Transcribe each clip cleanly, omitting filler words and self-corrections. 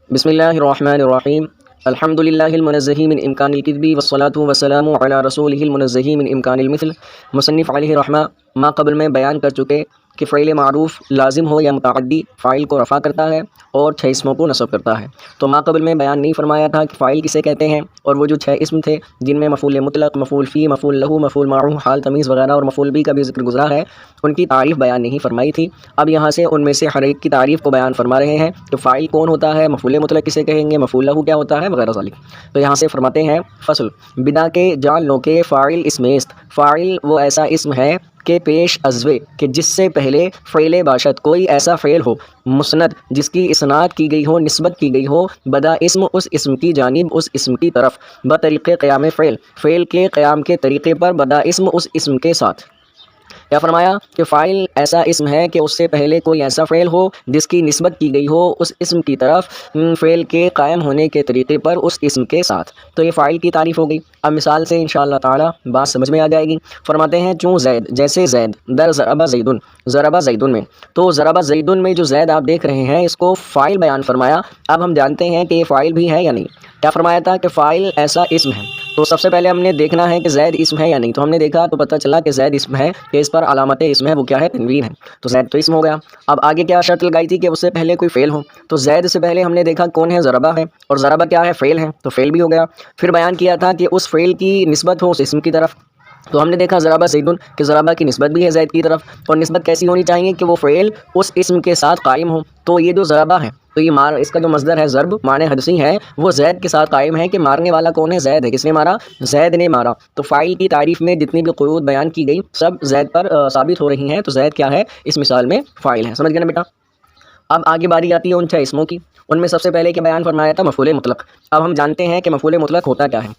بسم اللہ الرحمن الرحیم الحمد للہ المنزہ من امکان الکذب والصلاة والسلام علی رسولہ المنزہ من امکان المثل۔ مصنف علیہ رحمہ ما قبل میں بیان کر چکے کہ فعل معروف لازم ہو یا متعدی فاعل کو رفع کرتا ہے اور 6 اسموں کو نصب کرتا ہے۔ تو ما قبل میں بیان نہیں فرمایا تھا کہ فاعل کسے کہتے ہیں، اور وہ جو 6 اسم تھے جن میں مفعول مطلق، مفعول فی، مفعول لہو، مفعول معہ، حال، تمیز وغیرہ اور مفعول بھی کا بھی ذکر گزرا ہے، ان کی تعریف بیان نہیں فرمائی تھی۔ اب یہاں سے ان میں سے ہر ایک کی تعریف کو بیان فرما رہے ہیں کہ فاعل کون ہوتا ہے، مفعول مطلق کسے کہیں گے، مفعول لہو کیا ہوتا ہے وغیرہ ذالک۔ تو یہاں سے فرماتے ہیں فصل بنا کے جان لو کہ فاعل اسم است، فاعل وہ ایسا اسم ہے کہ پیش ازوے کہ جس سے پہلے فعل باشد کوئی ایسا فعل ہو مسند جس کی اسناد کی گئی ہو، نسبت کی گئی ہو بدا اسم اس اسم کی جانب اس اسم کی طرف، بطریق قیام فعل کے قیام کے طریقے پر بدا اسم اس اسم کے ساتھ۔ کیا فرمایا کہ فاعل ایسا اسم ہے کہ اس سے پہلے کوئی ایسا فعل ہو جس کی نسبت کی گئی ہو اس اسم کی طرف فعل کے قائم ہونے کے طریقے پر اس اسم کے ساتھ۔ تو یہ فاعل کی تعریف ہو گئی۔ اب مثال سے انشاءاللہ تعالی بات سمجھ میں آ جائے گی۔ فرماتے ہیں چوں زید، جیسے زید، در ضرب زیدن، ضرب زیدن میں، تو ضرب زیدن میں جو زید آپ دیکھ رہے ہیں اس کو فاعل بیان فرمایا۔ اب ہم جانتے ہیں کہ یہ فاعل بھی ہے یا نہیں۔ کیا فرمایا تھا کہ فاعل ایسا اسم ہے، تو سب سے پہلے ہم نے دیکھنا ہے کہ زید اسم ہے یا نہیں۔ تو ہم نے دیکھا تو پتہ چلا کہ زید اسم ہے، کہ اس پر علامت اسم ہے وہ کیا ہے، تنوین ہے، تو زید تو اسم ہو گیا۔ اب آگے کیا شرط لگائی تھی کہ اس سے پہلے کوئی فعل ہو، تو زید سے پہلے ہم نے دیکھا کون ہے، ضربہ ہے، اور ضربہ کیا ہے، فعل ہے، تو فعل بھی ہو گیا۔ پھر بیان کیا تھا کہ اس فعل کی نسبت ہو اس اسم کی طرف، تو ہم نے دیکھا ضربہ زیدن کہ ضربہ کی نسبت بھی ہے زید کی طرف، اور نسبت کیسی ہونی چاہیے کہ وہ فعل اس اسم کے ساتھ قائم ہو۔ تو یہ جو ضربہ ہے، تو یہ اس کا جو مصدر ہے ضرب معنی حدثی ہے، وہ زید کے ساتھ قائم ہے کہ مارنے والا کون ہے، زید ہے۔ کس نے مارا، زید نے مارا۔ تو فاعل کی تعریف میں جتنی بھی قیود بیان کی گئی سب زید پر ثابت ہو رہی ہیں، تو زید کیا ہے، اس مثال میں فاعل ہے۔ سمجھ گئے نا بیٹا۔ اب آگے باری آتی ہے ان 6 اسموں کی۔ ان میں سب سے پہلے کہ بیان فرمایا تھا مفعول مطلق۔ اب ہم جانتے ہیں کہ مفعول مطلق ہوتا کیا ہے۔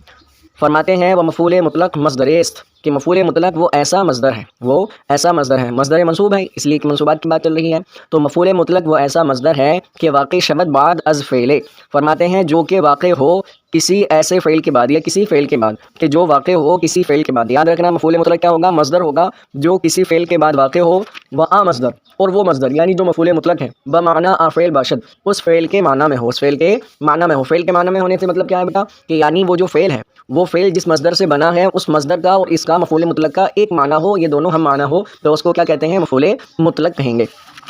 فرماتے ہیں وہ مفعول مطلق مصدر است، کہ مفعول مطلق وہ ایسا مصدر ہے، وہ ایسا مصدر ہے، مصدر منصوب ہے اس لیے کہ منصوبات کی بات چل رہی ہے۔ تو مفعول مطلق وہ ایسا مصدر ہے کہ واقع شود بعد از فعل، فرماتے ہیں جو کہ واقع ہو کسی ایسے فعل کے بعد یا کسی فعل کے بعد، کہ جو واقع ہو کسی فعل کے بعد۔ یاد رکھنا مفعول مطلق کیا ہوگا، مصدر ہوگا جو کسی فعل کے بعد واقع ہو، وہ مصدر، اور وہ مصدر یعنی جو مفعول مطلق ہے بمعنی فعل باشد، اس فعل کے معنی میں ہو، اس فعل کے معنی میں ہو۔ فعل کے معنی میں ہونے سے مطلب کیا ہے بیٹا، کہ یعنی وہ جو فعل ہے، وہ فعل جس مصدر سے بنا ہے اس مصدر کا اور اس کا مفعول مطلق کا ایک معنی ہو، یہ دونوں ہم معنی ہو، تو اس کو کیا کہتے ہیں، مفعول مطلق کہیں گے۔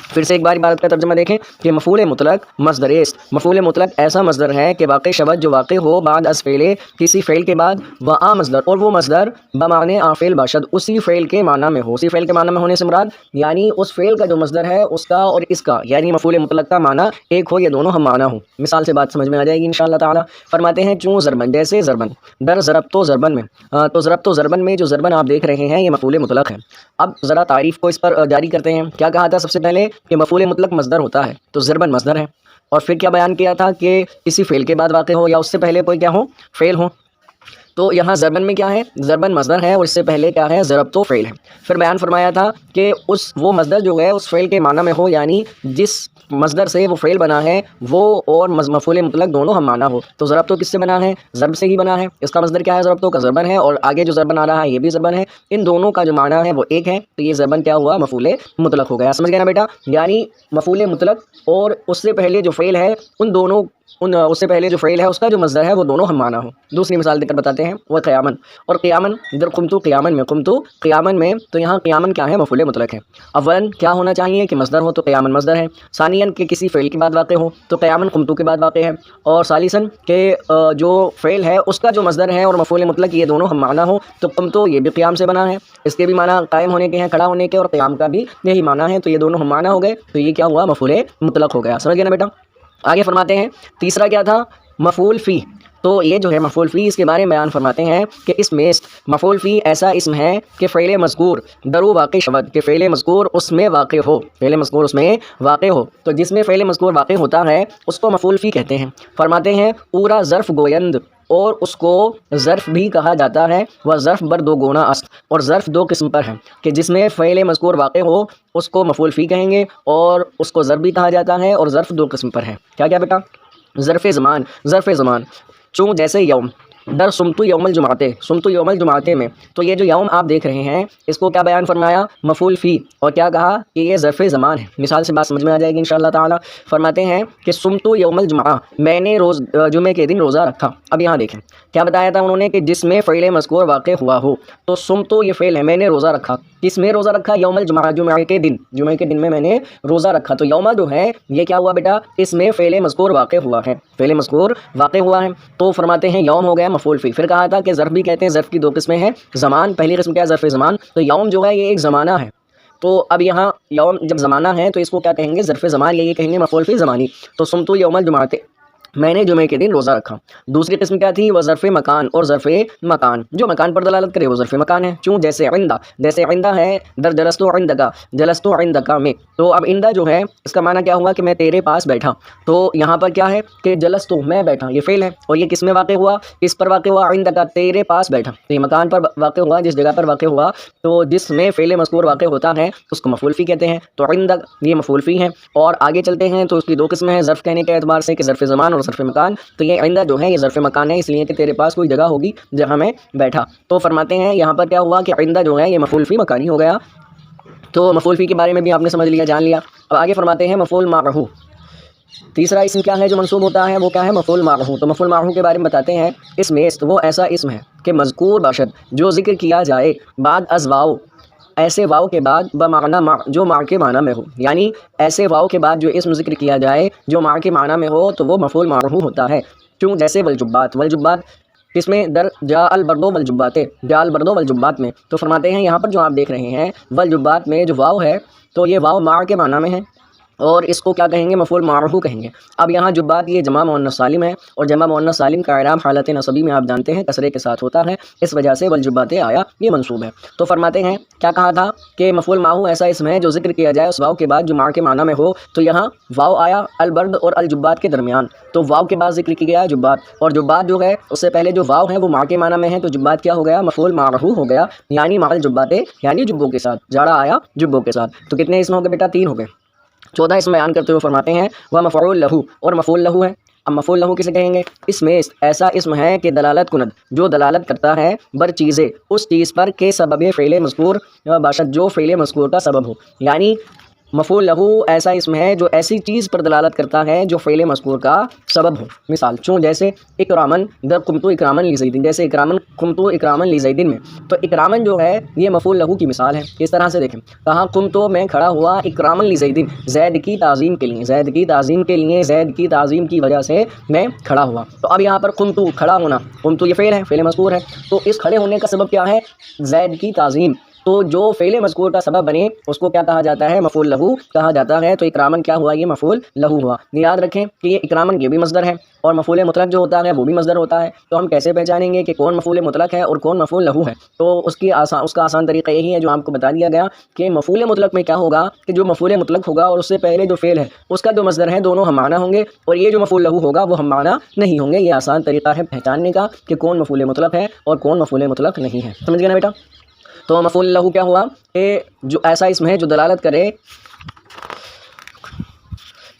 پھر سے ایک بار عبارت کا ترجمہ دیکھیں کہ مفعول مطلق مصدر است، مفعول مطلق ایسا مصدر ہے کہ واقع شود جو واقع ہو بعد از فعل، کسی فعل کے بعد، و مصدر، اور وہ مصدر بمعنی فعل باشد، اسی فعل کے معنی میں ہو۔ اسی فعل کے معنی میں ہونے سے مراد یعنی اس فعل کا جو مصدر ہے اس کا اور اس کا یعنی مفعول مطلق کا معنی ایک ہو، یہ دونوں ہم معنی ہوں۔ مثال سے بات سمجھ میں آ جائے گی انشاءاللہ تعالی۔ فرماتے ہیں چوں ضربن، جیسے ضربن، در ضرب تو ضربن میں، تو ضرب تو ضربن میں جو ضربن آپ دیکھ رہے ہیں یہ مفعول مطلق ہے۔ اب ذرا تعریف کو اس پر جاری کرتے ہیں۔ کیا کہا تھا سب سے پہلے کہ مفعول مطلق مصدر ہوتا ہے، تو ضربن مصدر ہے، اور پھر کیا بیان کیا تھا کہ کسی فعل کے بعد واقع ہو یا اس سے پہلے کوئی کیا ہو، فعل ہو۔ تو یہاں ضربن میں کیا ہے، ضربن مصدر ہے، اور اس سے پہلے کیا ہے، ضرب تو فعل ہے۔ پھر بیان فرمایا تھا کہ وہ مصدر جو ہے اس فعل کے معنی میں ہو، یعنی جس مصدر سے وہ فعل بنا ہے وہ اور مفعول مطلق دونوں ہم معنی ہو۔ تو ضرب تو کس سے بنا ہے، ضرب سے ہی بنا ہے، اس کا مصدر کیا ہے، ضرب تو کا ضربن ہے، اور آگے جو ضربن آ رہا ہے یہ بھی ضربن ہے، ان دونوں کا جو معنی ہے وہ ایک ہے، تو یہ ضربن کیا ہوا، مفعول مطلق ہو گیا۔ سمجھ گئے نا بیٹا، یعنی مفعول مطلق اور اس سے پہلے جو فعل ہے ان دونوں، اس سے پہلے جو فعل ہے اس کا جو مصدر ہے وہ دونوں ہم معنی ہو۔ دوسری مثال دے کر بتاتے ہیں، وہ قیامن، اور قیامن در قمتو قیامن میں، قمتو قیامن میں، تو یہاں قیامن کیا ہے، مفعول مطلق ہے۔ اولن کیا ہونا چاہیے کہ مصدر ہو، تو قیامن مصدر ہے۔ ثانیاً کہ کسی فعل کے بعد واقع ہو، تو قیامن قمتو کے بعد واقع ہے۔ اور ثالثاً کہ جو فعل ہے اس کا جو مصدر ہے اور مفعول مطلق یہ دونوں ہم معنی ہو، تو قمتو یہ بھی قیام سے بنا ہے، اس کے بھی معنی قائم ہونے کے ہیں، کھڑا ہونے کے، اور قیام کا بھی یہی معنی ہے، تو یہ دونوں ہم معنی ہو گئے، تو یہ کیا ہوا، مفعول مطلق ہو گیا۔ سمجھ گئے نا بیٹا۔ آگے فرماتے ہیں تیسرا کیا تھا، مفعول فی۔ تو یہ جو ہے مفعول فی، اس کے بارے میں بیان فرماتے ہیں کہ اس میں مفعول فی ایسا اسم ہے کہ فعل مذکور درو واقع شود، کہ فعل مذکور اس میں واقع ہو، فعل مذکور اس میں واقع ہو، تو جس میں فعل مذکور واقع ہوتا ہے اس کو مفعول فی کہتے ہیں۔ فرماتے ہیں پورا ظرف گویند، اور اس کو ظرف بھی کہا جاتا ہے، وہ ظرف بر دو گونا است، اور ظرف دو قسم پر ہے، کہ جس میں فعل مذکور واقع ہو اس کو مفعول فی کہیں گے، اور اس کو ظرف بھی کہا جاتا ہے، اور ظرف دو قسم پر ہے۔ کیا کیا بیٹا، ظرف زمان، ظرف زمان چوں جیسے یوم، در سمتو یوم الجمعتے، سمتو یوم الجمعتے میں، تو یہ جو یوم آپ دیکھ رہے ہیں اس کو کیا بیان فرمایا؟ مفعول فی، اور کیا کہا کہ یہ ظرف زمان ہے۔ مثال سے بات سمجھ میں آ جائے گی انشاءاللہ تعالی۔ فرماتے ہیں کہ سمتو یوم الجمعہ، میں نے جمعے کے دن روزہ رکھا۔ اب یہاں دیکھیں کیا بتایا تھا انہوں نے کہ جس میں فعل مذکور واقع ہوا ہو، تو سمتو یہ فعل ہے، میں نے روزہ رکھا، کس میں روزہ رکھا؟ یوم الجمعہ، جمعے کے دن، جمعے کے دن میں میں نے روزہ رکھا۔ تو یوم جو ہے یہ کیا ہوا بیٹا؟ اس میں فعل مذکور واقع ہوا ہے، فعل مذکور واقع ہوا ہے، تو فرماتے ہیں یوم ہو گیا مفعول فی۔ پھر کہا تھا کہ ظرف بھی کہتے ہیں، ظرف کی دو قسمیں ہیں، زمان، پہلی قسم کیا ہے؟ ظرف زمان۔ تو یوم جو ہے یہ ایک زمانہ ہے، تو اب یہاں یوم جب زمانہ ہے تو اس کو کیا کہیں گے؟ ظرف زمان، یہ کہیں گے مفعول فی زمانی۔ تو سمتو یوم الجمعہ، میں نے جمعے کے دن روزہ رکھا۔ دوسری قسم کیا تھی؟ وہ ظرف مکان، اور ظرف مکان جو مکان پر دلالت کرے وہ ظرف مکان ہے۔ کیوں؟ جیسے عندہ، جیسے عندہ ہے در جلستو عندکا، جلستو عندکا میں، تو اب عندہ جو ہے اس کا معنی کیا ہوا کہ میں تیرے پاس بیٹھا، تو یہاں پر کیا ہے کہ جلستو میں بیٹھا، یہ فعل ہے، اور یہ کس میں واقع ہوا؟ اس پر واقع ہوا، عندکا تیرے پاس بیٹھا، تو یہ مکان پر واقع ہوا، جس جگہ پر واقع ہوا، تو جس میں فعل مذکور واقع ہوتا ہے اس کو مفعول فی کہتے ہیں۔ تو عندک یہ مفعول فی ہے، اور آگے چلتے ہیں تو اس کی دو قسمیں ہیں ظرف کہنے کے اعتبار سے، کہ ظرف زمان اور ظرف مکان۔ تو یہ عندہ جو ہے یہ ظرف مکان ہے، اس لیے کہ تیرے پاس کوئی جگہ ہوگی جہاں میں بیٹھا۔ تو فرماتے ہیں یہاں پر کیا ہوا کہ عندہ جو ہے یہ مفعول فی مکانی ہو گیا۔ تو مفعول فی کے بارے میں بھی آپ نے سمجھ لیا، جان لیا۔ اب آگے فرماتے ہیں مفعول معہ، تیسرا اسم کیا ہے جو منصوب ہوتا ہے؟ وہ کیا ہے؟ مفعول معہ۔ تو مفعول معہ کے بارے میں بتاتے ہیں، اسم است وہ ایسا اسم ہے کہ مذکور باشد جو ذکر کیا جائے بعد از واو، ایسے واو کے بعد بمعنی مع، جو مع کے معنی میں ہو، یعنی ایسے واو کے بعد جو اسم ذکر کیا جائے جو مع کے معنی میں ہو تو وہ مفعول معہ ہوتا ہے۔ کیوں؟ جیسے والجبات، والجبات اس میں در جاء البردو والجبات، جاء البردو والجبات میں، تو فرماتے ہیں یہاں پر جو آپ دیکھ رہے ہیں والجبات میں جو واو ہے تو یہ واو مع کے معنی میں ہے، اور اس کو کیا کہیں گے؟ مفعول معہ کہیں گے۔ اب یہاں جبات یہ جمع مؤنث سالم ہے، اور جمع مؤنث سالم کا اعراب حالت نصبی میں آپ جانتے ہیں کسرے کے ساتھ ہوتا ہے، اس وجہ سے والجبات آیا یہ منصوب ہے۔ تو فرماتے ہیں کیا کہا تھا کہ مفعول معہ ایسا اسم ہے جو ذکر کیا جائے اس واو کے بعد جو مع کے معنی میں ہو، تو یہاں واو آیا البرد اور الجبات کے درمیان، تو واو کے بعد ذکر کیا گیا جبات، اور جبات جو ہے اس سے پہلے جو واو ہے وہ مع کے معنی میں ہے، تو جبات کیا ہو گیا؟ مفعول معہ ہو گیا، یعنی مع الجبات، یعنی جبوں کے ساتھ، جاڑا آیا جبوں کے ساتھ۔ تو کتنے اسم ہو گئے بیٹا؟ 3 ہو گئے۔ 14 اسم بیان کرتے ہوئے فرماتے ہیں وہ مفعول لہو، اور مفعول لہو ہے۔ اب مفعول لہو کسے کہیں گے؟ اس میں ایسا اسم ہے کہ دلالت کند جو دلالت کرتا ہے بر چیزیں اس چیز پر کے سبب فعل مذکور باشد جو فعل مذکور کا سبب ہو، یعنی مفعول لہو ایسا اسم ہے جو ایسی چیز پر دلالت کرتا ہے جو فعل مذکور کا سبب ہو۔ مثال چوں جیسے اکرامن در قمتو اکرامن لزیدن، جیسے اکرامن قمتو اکرامن لزیدن میں، تو اکرامن جو ہے یہ مفعول لہو کی مثال ہے۔ اس طرح سے دیکھیں کہاں قمتو میں کھڑا ہوا اکرامن لزیدن، زید کی تعظیم کے لیے، زید کی تعظیم کے لیے، زید کی تعظیم کی وجہ سے میں کھڑا ہوا۔ تو اب یہاں پر قمتو کھڑا ہونا، قمتو یہ فعل ہے، فعل مذکور ہے، تو اس کھڑے ہونے کا سبب کیا ہے؟ زید کی تعظیم، تو جو فعل مذکور کا سبب بنے اس کو کیا کہا جاتا ہے؟ مفعول لہو کہا جاتا ہے۔ تو اکرامن کیا ہوا؟ یہ مفعول لہو ہوا۔ یاد رکھیں کہ یہ اکرامن یہ بھی مصدر ہے، اور مفعول مطلق جو ہوتا ہے وہ بھی مصدر ہوتا ہے، تو ہم کیسے پہچانیں گے کہ کون مفعول مطلق ہے اور کون مفعول لہو ہے؟ تو اس کا آسان طریقہ یہی ہے جو آپ کو بتا دیا گیا کہ مفعول مطلق میں کیا ہوگا کہ جو مفعول مطلق ہوگا اور اس سے پہلے جو فعل ہے اس کا جو مصدر ہے دونوں ہم معنی ہوں گے، اور یہ جو مفعول لہو ہوگا وہ ہم معنی نہیں ہوں گے۔ یہ آسان طریقہ ہے پہچاننے کا کہ کون مفعول مطلق ہے اور کون مفعول مطلق نہیں ہے، سمجھ گئے نا بیٹا؟ تو مفعول لہو کیا ہوا کہ جو ایسا اسم ہے جو دلالت کرے،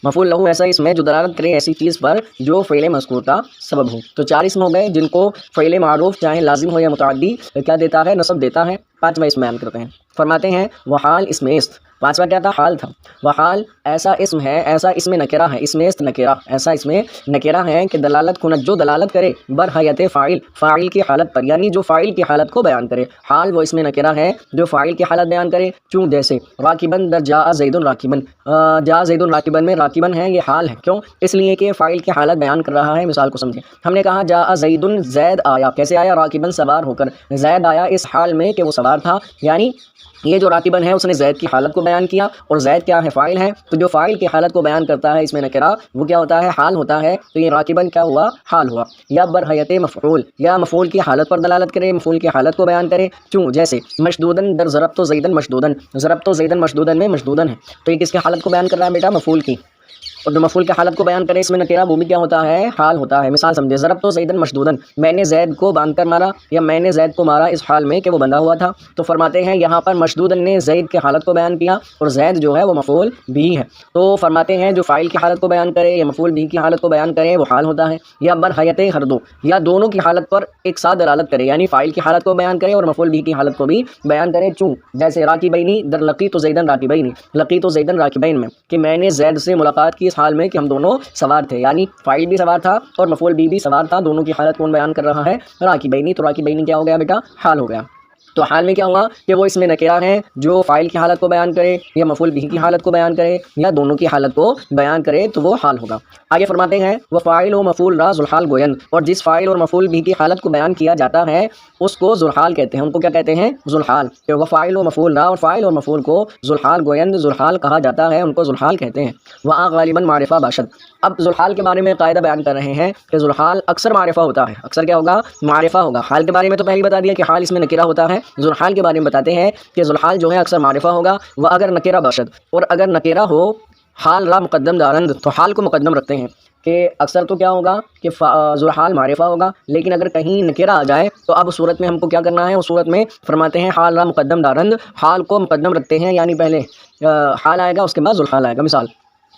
مفعول لہو ایسا اسم ہے جو دلالت کرے ایسی چیز پر جو فعل مذکور کا سبب ہو۔ تو 4 اسم ہو گئے جن کو فعل معروف چاہے لازم ہو یا متعدی کیا دیتا ہے؟ نصب دیتا ہے۔ 5واں اسم بیان کرتے ہیں، فرماتے ہیں وحال اسم است، 5واں کیا تھا؟ حال تھا۔ وحال ایسا اسم ہے، ایسا اسم نکرہ ہے، اسم است نکرہ، ایسا اسم نکرہ ہے کہ دلالت کند جو دلالت کرے بر حیت فاعل، فاعل کی حالت پر، یعنی جو فاعل کی حالت کو بیان کرے۔ حال وہ اسم نکرہ ہے جو فاعل کی حالت بیان کرے، چوں جیسے راکبن در جاء زید راکبن، جاء زید راکبن میں راکبن ہے یہ حال ہے، کیوں؟ اس لیے کہ فاعل کی حالت بیان کر رہا ہے۔ مثال کو سمجھیں، ہم نے کہا جاء زید، زید آیا، کیسے آیا؟ راکبن سوار ہو کر، زید آیا اس حال میں کہ وہ سوار تھا، یعنی یہ جو راکبن ہے اس نے زید کی حالت کو بیان کیا، اور زید کیا ہے؟ فاعل ہے، تو جو فاعل کی حالت کو بیان کرتا ہے اس میں نکرہ وہ کیا ہوتا ہے؟ حال ہوتا ہے۔ تو یہ راکبن کیا ہوا؟ حال ہوا۔ یا برحیت مفعول، یا مفعول کی حالت پر دلالت کرے، مفعول کی حالت کو بیان کرے، چوں جیسے مشدودن در ضربت زیدن مشدودن، ضربت زیدن مشدودن میں مشدودن ہے، تو یہ کس کی حالت کو بیان کر رہا ہے بیٹا؟ مفعول کی۔ اور جو مفعول کی حالت کو بیان کرے اس میں نکرہ وہ بھی کیا ہوتا ہے؟ حال ہوتا ہے۔ مثال سمجھے، ضرب تو زیدن مشدودن، میں نے زید کو باندھ کر مارا یا میں نے زید کو مارا اس حال میں کہ وہ بندھا ہوا تھا۔ تو فرماتے ہیں یہاں پر مشدودن نے زید کی حالت کو بیان کیا اور زید جو ہے وہ مفعول بھی ہے، تو فرماتے ہیں جو فاعل کی حالت کو بیان کرے یا مفعول بھی کی حالت کو بیان کرے وہ حال ہوتا ہے، یا برحیت ہر دو، یا دونوں کی حالت پر ایک ساتھ دلالت کرے، یعنی فاعل کی حالت کو بیان کرے اور مفعول بھی کی حالت کو بھی بیان کرے۔ چوں جیسے راکبینی در لقیت زیدن راکبین، لقیت زیدن راکبین میں کہ میں نے زید سے ملاقات کی اس حال میں کہ ہم دونوں سوار تھے، یعنی فاعل بھی سوار تھا اور مفعول بھی سوار تھا، دونوں کی حالت کون بیان کر رہا ہے؟ راکبینی۔ تو راکبینی کیا ہو گیا بیٹا؟ حال ہو گیا۔ تو حال میں کیا ہوا کہ وہ اس میں نکرہ ہیں جو فاعل کی حالت کو بیان کرے یا مفعول بھی کی حالت کو بیان کرے یا دونوں کی حالت کو بیان کرے تو وہ حال ہوگا۔ آگے فرماتے ہیں وہ فاعل و مفعول را ذوالحال گوین، اور جس فاعل اور مفعول بھی کی حالت کو بیان کیا جاتا ہے اس کو ذوالحال کہتے ہیں، ان کو کیا کہتے ہیں؟ ذوالحال۔ کہ وہ فاعل و مفعول را، اور فاعل اور مفعول کو ذوالحال گوین، ذوالحال کہا جاتا ہے، ان کو ذوالحال کہتے ہیں۔ وہاں غالباً معرفہ باشد، اب ذوالحال کے بارے میں قاعدہ بیان کر رہے ہیں کہ ذوالحال اکثر معرفہ ہوتا ہے، اکثر کیا ہوگا؟ معرفہ ہوگا۔ حال کے بارے میں تو پہلے بتا دیا کہ حال اس میں نکرہ ہوتا ہے، ذوالحال کے بارے میں بتاتے ہیں کہ ذوالحال جو ہے اکثر معرفہ ہوگا۔ وہ اگر نکرہ باشد، اور اگر نکرہ ہو حال را مقدم دارند، تو حال کو مقدم رکھتے ہیں کہ اکثر تو کیا ہوگا کہ ذوالحال معرفہ ہوگا، لیکن اگر کہیں نکرہ آ جائے تو اب اس صورت میں ہم کو کیا کرنا ہے؟ اس صورت میں فرماتے ہیں حال را مقدم دارند، حال کو مقدم رکھتے ہیں، یعنی پہلے حال آئے گا اس کے بعد ذوالحال آئے گا۔ مثال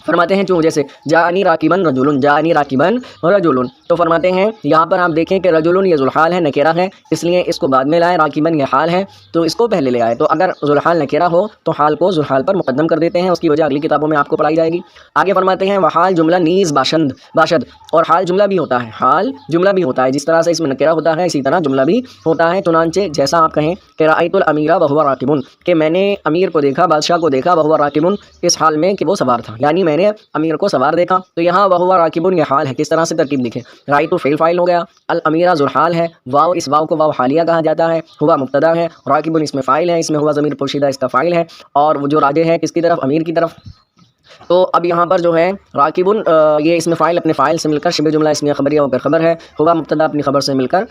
فرماتے ہیں چوں جیسے جاءنی راکبن رجل، جاءنی راکبن رجل، تو فرماتے ہیں یہاں پر آپ دیکھیں کہ رجل یہ ذوالحال ہے، نکرہ ہے، اس لیے اس کو بعد میں لائے، راکبن یہ حال ہے تو اس کو پہلے لے آئے۔ تو اگر ذوالحال نکرہ ہو تو حال کو ذوالحال پر مقدم کر دیتے ہیں، اس کی وجہ اگلی کتابوں میں آپ کو پڑھائی جائے گی۔ آگے فرماتے ہیں وحال جملہ نیز باشد، اور حال جملہ بھی ہوتا ہے، حال جملہ بھی ہوتا ہے، جس طرح سے اس میں نکرہ ہوتا ہے اسی طرح جملہ بھی ہوتا ہے۔ چنانچہ جیسا آپ کہیں کہ رأیت الامیر وہو راکب، کہ میں نے امیر کو دیکھا، بادشاہ کو دیکھا، وہو راکب اس حال میں کہ وہ سوار تھا، یعنی میں نے امیر کو سوار دیکھا۔ تو یہاں وہو راکب یہ حال ہے، کس طرح سے ترکیب دیکھیں، رأیت فعل فاعل ہو گیا، الامیر ذوالحال ہے، واو اس واو کو واو حالیہ کہا جاتا ہے، ہوا مبتدا ہے، راکب اس میں فاعل ہے، اس میں ہوا ضمیر پوشیدہ اس کا فاعل ہے، اور وہ جو راجع ہے کس کی طرف؟ امیر کی طرف۔ تو اب یہاں پر جو ہے راکبن یہ اس میں فاعل اپنے فاعل سے مل کر شبہ جملہ اس میں خبریہ ہو کر خبر ہے، ہوا مبتدا اپنی خبر سے مل کر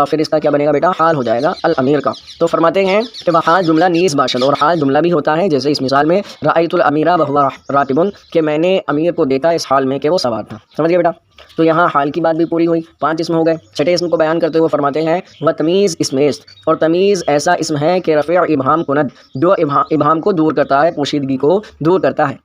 پھر اس کا کیا بنے گا بیٹا؟ حال ہو جائے گا الامیر کا۔ تو فرماتے ہیں کہ وہ حال جملہ نیز باشد، اور حال جملہ بھی ہوتا ہے، جیسے اس مثال میں رأیت الامیر وہو راکب، کہ میں نے امیر کو دیکھا اس حال میں کہ وہ سوار تھا۔ سمجھ گئے بیٹا؟ تو یہاں حال کی بات بھی پوری ہوئی، 5 اسم ہو گئے۔ چھٹے اسم کو بیان کرتے ہوئے فرماتے ہیں وہ تمیز اسم است، اور تمیز ایسا اسم ہے کہ رفع ابہام کند، جو ابہام کو دور کرتا ہے، پوشیدگی کو دور کرتا ہے۔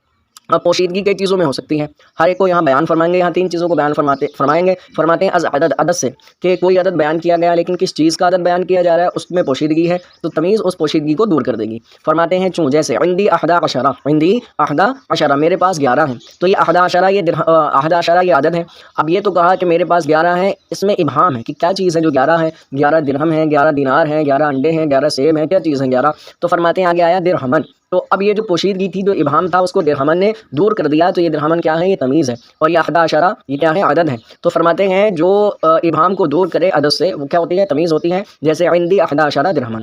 اب پوشیدگی کئی چیزوں میں ہو سکتی ہے، ہر ایک کو یہاں بیان فرمائیں گے، یہاں 3 چیزوں کو بیان فرمائیں گے۔ فرماتے ہیں از عدد، عدد سے، کہ کوئی عدد بیان کیا گیا لیکن کس چیز کا عدد بیان کیا جا رہا ہے اس میں پوشیدگی ہے، تو تمیز اس پوشیدگی کو دور کر دے گی۔ فرماتے ہیں چوں جیسے عندی 11، عندی 11، میرے پاس 11 ہیں، تو یہ 11 یہ عدد ہے۔ اب یہ تو کہا کہ میرے پاس 11 ہیں، اس میں ابہام ہے کہ کیا چیز ہے جو 11 ہے، 11 درہم ہیں، 11 دینار ہیں، 11 انڈے ہیں، 11 سیب ہیں، کیا چیز ہیں 11؟ تو فرماتے ہیں آگے آیا درہمن، تو اب یہ جو پوشیدگی تھی، جو ابہام تھا، اس کو درہمن نے دور کر دیا، تو یہ درہمن کیا ہے؟ یہ تمیز ہے، اور یہ 11 یہ کیا ہے؟ عدد ہے۔ تو فرماتے ہیں جو ابہام کو دور کرے عدد سے وہ کیا ہوتی ہے؟ تمیز ہوتی ہے، جیسے عندی 11 درہمن۔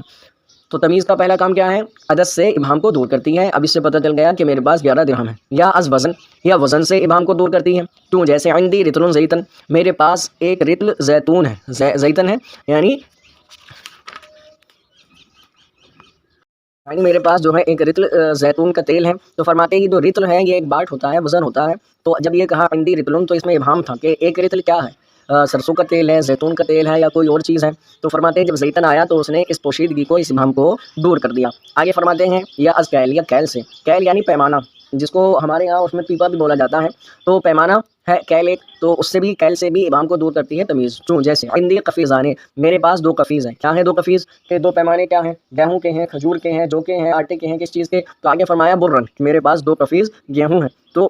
تو تمیز کا پہلا کام کیا ہے؟ عدد سے ابہام کو دور کرتی ہے۔ اب اس سے پتہ چل گیا کہ میرے پاس 11 درہم ہے۔ یا از وزن، یا وزن سے ابہام کو دور کرتی ہے، تو جیسے عندی رطل زیتن، میرے پاس ایک رطل زیتون ہے، زیتن ہے، یعنی میرے پاس جو ہے ایک رطل زیتون کا تیل ہے۔ تو فرماتے ہیں کہ جو رطل ہے یہ ایک باٹ ہوتا ہے، وزن ہوتا ہے۔ تو جب یہ کہا عندی رطل، تو اس میں ابہام تھا کہ ایک رطل کیا ہے؟ سرسوں کا تیل ہے، زیتون کا تیل ہے، یا کوئی اور چیز ہے۔ تو فرماتے ہیں جب زیتن آیا تو اس نے اس پوشیدگی کو، اس ابہام کو دور کر دیا۔ آگے فرماتے ہیں یا از کیل، یا کیل سے، کیل یعنی پیمانہ، جس کو ہمارے یہاں اس میں پیپا بھی بولا جاتا ہے، تو پیمانہ ہے کیل ایک، تو اس سے بھی، کیل سے بھی ابہام کو دور کرتی ہے تمیز۔ چوں جیسے عندی قفیزانے، میرے پاس 2 قفیز ہیں، کیا ہیں 2 قفیز؟ کہ 2 پیمانے کیا ہیں؟ گیہوں کے ہیں، کھجور کے ہیں، جو کے ہیں، آٹے کے ہیں، کس چیز کے؟ تو آگے فرمایا برن، میرے پاس 2 قفیز گیہوں ہیں۔ تو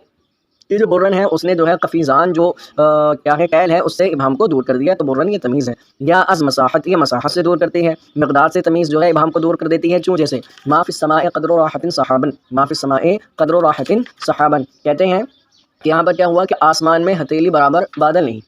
یہ جو برن ہے اس نے جو ہے قفیزان جو کیا ہے کیل ہے اس سے ابہام کو دور کر دیا، تو برن یہ تمیز ہے۔ یا از مساحت، یہ مساحت سے دور کرتی ہے، مقدار سے تمیز جو ہے ابہام کو دور کر دیتی ہے۔ چوں جیسے ما فی السماء قدر راحت صحابا، ما فی السماء قدر راحت صحابا، کہتے ہیں کہ یہاں پر کیا ہوا کہ آسمان میں ہتھیلی برابر بادل نہیں،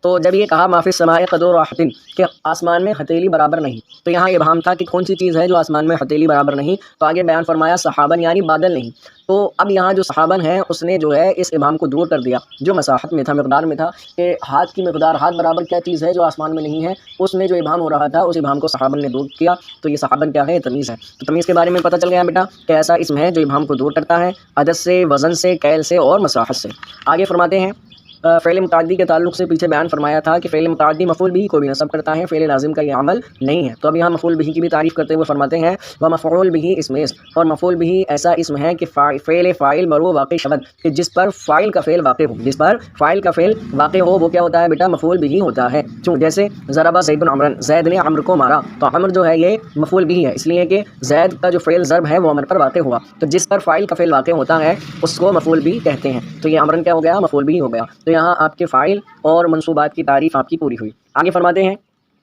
تو جب یہ کہا معافی السماء قدر واحد کہ آسمان میں ہتھیلی برابر نہیں، تو یہاں ابہام تھا کہ کون سی چیز ہے جو آسمان میں ہتھیلی برابر نہیں، تو آگے بیان فرمایا صحابن یعنی بادل نہیں۔ تو اب یہاں جو صحابن ہے اس نے جو ہے اس ابہام کو دور کر دیا جو مساحت میں تھا، مقدار میں تھا، کہ ہاتھ کی مقدار، ہاتھ برابر کیا چیز ہے جو آسمان میں نہیں ہے، اس میں جو ابہام ہو رہا تھا اس ابہام کو صحابن نے دور کیا۔ تو یہ صحابن کیا ہے؟ تمیز ہے۔ تو تمیز کے بارے میں پتہ چل گیا بیٹا کہ ایسا اسم ہے جو ابہام کو دور کرتا ہے عدد سے، وزن سے، کیل سے اور مساحت سے۔ آگے فرماتے ہیں فعل متعدی کے تعلق سے پیچھے بیان فرمایا تھا کہ فعل متعدی مفعول بھی کو بھی نصب کرتا ہے، فعل لازم کا یہ عمل نہیں ہے۔ تو اب یہاں مفعول بھی کی بھی تعریف کرتے ہوئے فرماتے ہیں ومفعول بھی اسم اور مفعول بھی ایسا اسم ہے کہ فعل فاعل مرو واقع شود، کہ جس پر فاعل کا فعل واقع ہو، جس پر فاعل کا فعل واقع ہو وہ کیا ہوتا ہے بیٹا؟ مفعول بھی ہوتا ہے۔ کیوں؟ جیسے ضرب زید عمرا، زید نے عمرو کو مارا، تو عمر جو ہے یہ مفعول بھی ہے، اس لیے کہ زید کا جو فعل ضرب ہے وہ عمر پر واقع ہوا، تو جس پر فاعل کا فعل واقع ہوتا ہے اس کو مفعول بھی کہتے ہیں۔ تو یہ عمرن کیا ہو گیا؟ مفعول بھی ہو گیا۔ تو یہاں آپ کے فاعل اور منصوبات کی تعریف آپ کی پوری ہوئی۔ آگے فرماتے ہیں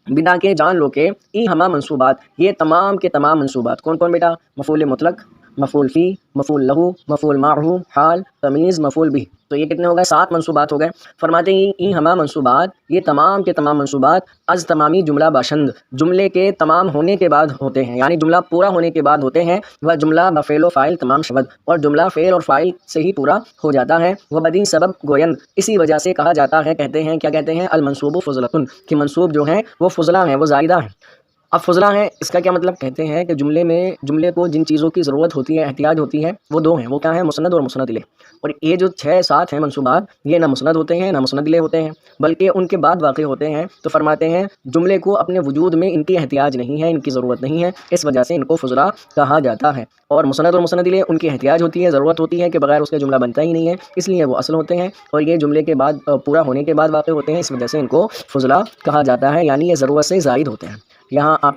بنا کے جان لو کہ ای ہما منصوبات، یہ تمام کے تمام منصوبات کون کون بیٹا؟ مفعول مطلق، مفعول فی، مفعول لہو، مفعول معہ، حال، تمیز، مفعول بھی۔ تو یہ کتنے ہو گئے؟ 7 منصوبات ہو گئے۔ فرماتے ہیں ای ہما منصوبات، یہ تمام کے تمام منصوبات از تمامی جملہ باشند، جملے کے تمام ہونے کے بعد ہوتے ہیں، یعنی جملہ پورا ہونے کے بعد ہوتے ہیں۔ وہ جملہ بفعل و فاعل تمام شود، اور جملہ فعل اور فاعل سے ہی پورا ہو جاتا ہے۔ وہ بدی سبب گویند، اسی وجہ سے کہا جاتا ہے، کہتے ہیں، کیا کہتے ہیں؟ المنصوب فضلتن، کہ منصوب جو ہیں وہ فضلہ ہیں، وہ زائدہ ہیں۔ اب فضلہ ہیں اس کا کیا مطلب؟ کہتے ہیں کہ جملے کو جن چیزوں کی ضرورت ہوتی ہے، احتیاج ہوتی ہے، وہ 2 ہیں۔ وہ کیا ہیں؟ مسند اور مسند الیہ۔ اور یہ جو 6-7 ہیں منصوبات، یہ نہ مسند ہوتے ہیں نہ مسند الیہ ہوتے ہیں، بلکہ ان کے بعد واقع ہوتے ہیں۔ تو فرماتے ہیں جملے کو اپنے وجود میں ان کی احتیاج نہیں ہے، ان کی ضرورت نہیں ہے، اس وجہ سے ان کو فضلہ کہا جاتا ہے۔ اور مسند اور مسند الیہ ان کی احتیاج ہوتی ہے، ضرورت ہوتی ہے، کہ بغیر اس کے جملہ بنتا ہی نہیں ہے، اس لیے وہ اصل ہوتے ہیں، اور یہ جملے کے بعد پورا ہونے کے بعد واقع ہوتے ہیں، اس وجہ سے ان کو فضلہ کہا جاتا ہے، یعنی یہ ضرورت سے زائد ہوتے ہیں۔ یہاں آپ